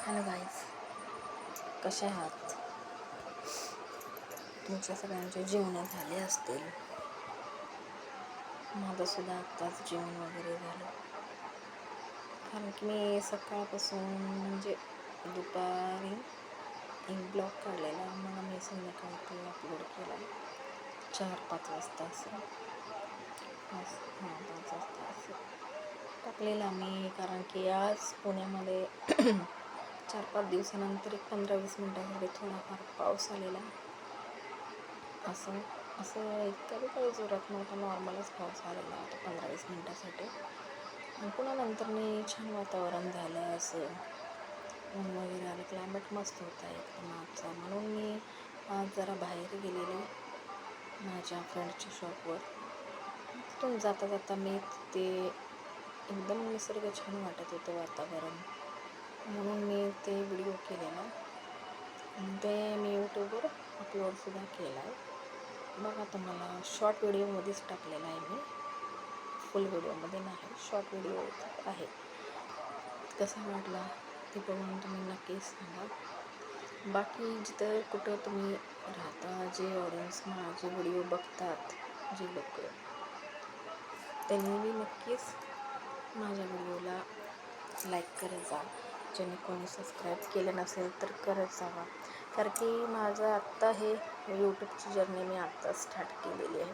Hello guys, कसे आहात? तुमच्या सगळ्यांचे जेवण झाले असतील. माझंसुद्धा आत्ताच जेवण वगैरे झालं. कारण की मी सकाळपासून म्हणजे दुपारी एक ब्लॉग काढलेला, मग मी संध्याकाळी तो अपलोड केला 4-5 वाजता असं 5 वाजता असं टाकलेला मी. कारण की आज पुण्यामध्ये 4-5 दिवसानंतर एक 15-20 मिनटासाठी थोडाफार पाऊस आलेला. असं असं इतका काही जोरात नव्हता, नॉर्मलच पाऊस आलेला होता 15-20 मिनटासाठी. आणि पुन्हा नंतर छान वातावरण झालं, असं ऊन वगैरे आलं, क्लायमेट मस्त होता एकदम आजचा. म्हणून मी आज जरा बाहेर गेलेली माझ्या फ्रेंडच्या शॉपवर. तिथून जाता जाता मी ते एकदम निसर्ग छान वाटत होतं वातावरण, म्हणून मी ते व्हिडिओ केलेला आणि ते मी यूट्यूबवर अपलोडसुद्धा केला आहे. बघा, तुम्हाला शॉर्ट व्हिडिओमध्येच टाकलेला आहे मी, फुल व्हिडिओमध्ये नाही, शॉर्ट व्हिडिओ आहे. कसा वाटला ते बघून तुम्ही नक्कीच सांगा. बाकी जिथं कुठं तुम्ही राहता, जे ऑडियन्स माझे व्हिडिओ बघतात, जे लोक, त्यांनी नक्कीच माझ्या व्हिडिओला लाईक करत जा. ज्यांनी कोणी सबस्क्राईब केलं नसेल तर करत जावा. कारण की माझं आत्ता हे यूट्यूबची जर्नी मी आत्ता स्टार्ट केलेली आहे.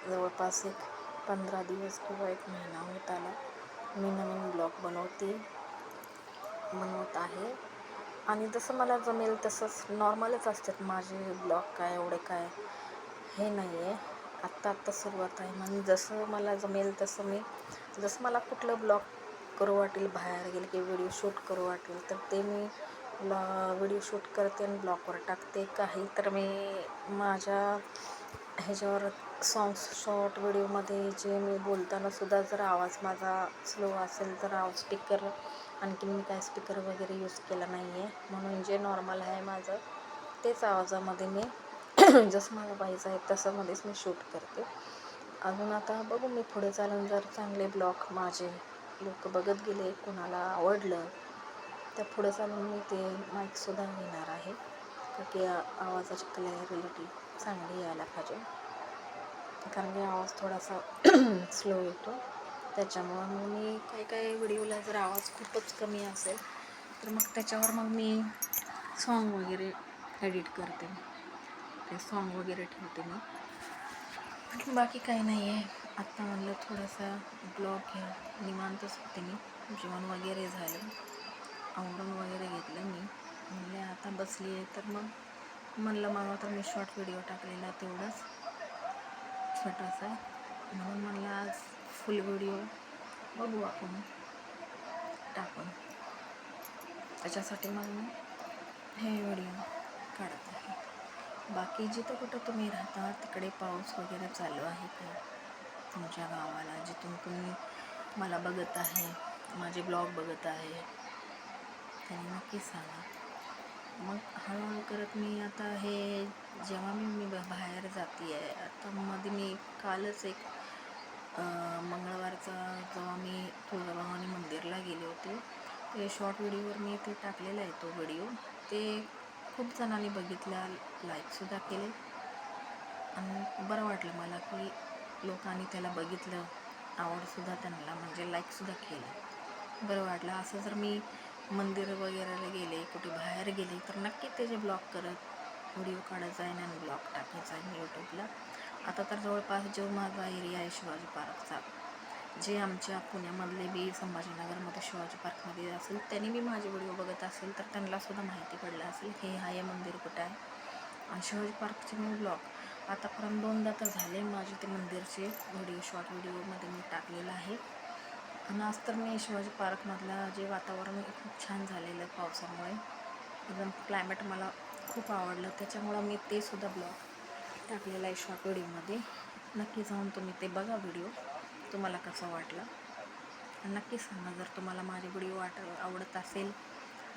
जवळपास एक 15 दिवस किंवा एक महिना होत आला मी नवीन ब्लॉग बनवत आहे. आणि जसं मला जमेल तसंच नॉर्मलच असतात माझे ब्लॉग, काय एवढे काय हे नाही आहे. आत्ता सुरुवात आहे, म्हणून जसं मला जमेल तसं जसं मला कुठलं ब्लॉग करू वाटेल, बाहेर गेले की व्हिडिओ शूट करू वाटेल तर ते मी व्हिडिओ शूट करते आणि ब्लॉगवर टाकते. काही तर मी माझ्या ह्याच्यावर सॉंग्स शॉर्ट व्हिडिओमध्ये जे मी बोलताना सुद्धा जर आवाज माझा स्लो असेल तर स्पीकर, आणखी मी काय स्पीकर वगैरे यूज केला नाही आहे, म्हणून जे नॉर्मल आहे माझं तेच आवाजामध्ये मी जसं मला पाहिजे आहे तसं मध्येच मी शूट करते. अजून आता बघू, मी पुढे चालून जर चांगले ब्लॉग माझे लोक बघत गेले, कोणाला आवडलं तर पुढे चालून मी ते माईकसुद्धा घेणार आहे. कारण की आवाजाची क्लॅरिटी चांगली यायला पाहिजे, कारण की आवाज थोडासा स्लो येतो. त्याच्यामुळं मग मी काही व्हिडिओला जर आवाज खूपच कमी असेल तर मग त्याच्यावर मी सॉन्ग वगैरे एडिट करते, ते सॉन्ग वगैरे ठेवते मी. बाकी काही नाही आहे. आत्ता म्हणलं थोडासा ब्लॉग घ्या, निवांतच होते मी, जेवण वगैरे झालं, आवरून वगैरे घेतलं मी. म्हणले आता बसली आहे तर मग म्हणलं मागं तर मी शॉर्ट व्हिडिओ टाकलेला तेवढाच छोटासा, म्हणून म्हणलं आज फुल व्हिडिओ बघू आपण टाकून. त्याच्यासाठी मग मी हे व्हिडिओ काढत आहे. बाकी जिथं कुठं तुम्ही राहता तिकडे पाऊस वगैरे चालू आहे का तुमच्या गावाला? जिथून तुम्ही मला बघत आहे, माझे ब्लॉग बघत आहे, त्यांनी नक्की सांगा. मग हळूहळू करत मी आता हे जेव्हा मी बाहेर जाते आहे, आता मध्ये मी कालच एक मंगळवारचा जेव्हा मी तुळजाभवानी मंदिरला गेले होते, ते शॉर्ट व्हिडिओवर मी ते टाकलेला आहे. तो व्हिडिओ ते खूप जणांनी बघितला, लाईकसुद्धा केले आणि बरं वाटलं मला की लोकांनी त्याला बघितलं, आवडसुद्धा त्यांना, म्हणजे लाईकसुद्धा केलं, बरं वाटलं. असं जर मी मंदिर वगैरेला गेले, कुठे बाहेर गेले तर नक्की त्याचे ब्लॉग करत व्हिडिओ काढत जाईन आणि ब्लॉग टाकत जाईन यूट्यूबला. आता तर जवळपास जो माझा एरिया आहे शिवाजी पार्कचा, जे आमच्या पुण्यामधले बी संभाजीनगरमध्ये शिवाजी पार्कमध्ये असेल, त्यांनी बी माझे व्हिडिओ बघत असेल तर त्यांनासुद्धा माहिती पडलं असेल हे आहे मंदिर कुठं आहे. आणि शिवाजी पार्कचे मी ब्लॉग आतापर्यंत 2दा तर झाले माझे ते मंदिरचे व्हिडिओ शॉर्ट व्हिडिओमध्ये मी टाकलेलं आहे. आणि आज तर मी शिवाजी पार्कमधलं जे वातावरण खूप छान झालेलं आहे पावसामुळे, एकदम क्लायमेट मला खूप आवडलं, त्याच्यामुळं मी ते सुद्धा ब्लॉग टाकलेला आहे शॉर्ट व्हिडिओमध्ये. नक्की जाऊन तुम्ही ते बघा व्हिडिओ, तुम्हाला कसा वाटला आणि नक्की सांगा. जर तुम्हाला माझे व्हिडिओ आवडत असेल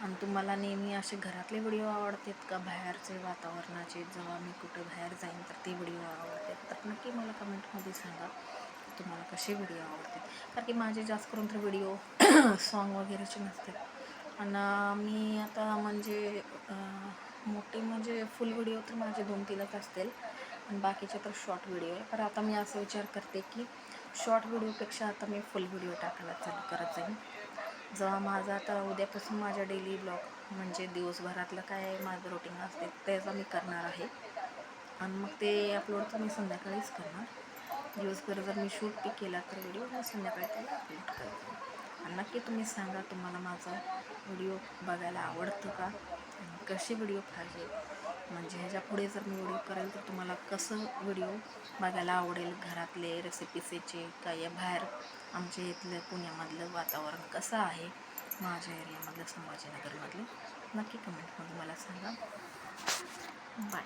आणि तुम्हाला नेहमी असे घरातले व्हिडिओ आवडतात का बाहेरचे वातावरणाचे, जेव्हा मी कुठं बाहेर जाईन तर ते व्हिडिओ आवडतात, तर नक्की मला कमेंटमध्ये सांगा तुम्हाला कसे व्हिडिओ आवडतात. कारण की माझे जास्त करून तर व्हिडिओ सॉन्ग वगैरेचे नसतात, आणि मी आता म्हणजे मोठी म्हणजे फुल व्हिडिओ तर माझे 2-3च असतील आणि बाकीचे तर शॉर्ट व्हिडिओ आहे. पण आता मी असं विचार करते की शॉर्ट व्हिडिओपेक्षा आता मी फुल व्हिडिओ टाकायला चालू करत जाईन. जेव्हा माझं आता उद्यापासून माझ्या डेली ब्लॉग म्हणजे दिवसभरातलं काय माझं रुटीन असते त्याचा मी करणार आहे आणि मग ते अपलोड तर मी संध्याकाळीच करणार. दिवसभर जर मी शूट बी केला तर व्हिडिओ मी संध्याकाळी त्याला अपलोड करते. आणि नक्की तुम्ही सांगा तुम्हाला माझा व्हिडिओ बघायला आवडतं का, कसे व्हिडिओ पाहिजे, म्हणजे ह्याच्या पुढे जर मी व्हिडिओ करेल तर तुम्हाला कसं व्हिडिओ बघायला आवडेल, घरातले रेसिपीचे का या बाहेर आमच्या इथलं पुण्यामधलं वातावरण कसं आहे, माझ्या एरियामधलं संभाजीनगरमधलं, नक्की कमेंटमध्ये मला सांगा. बाय.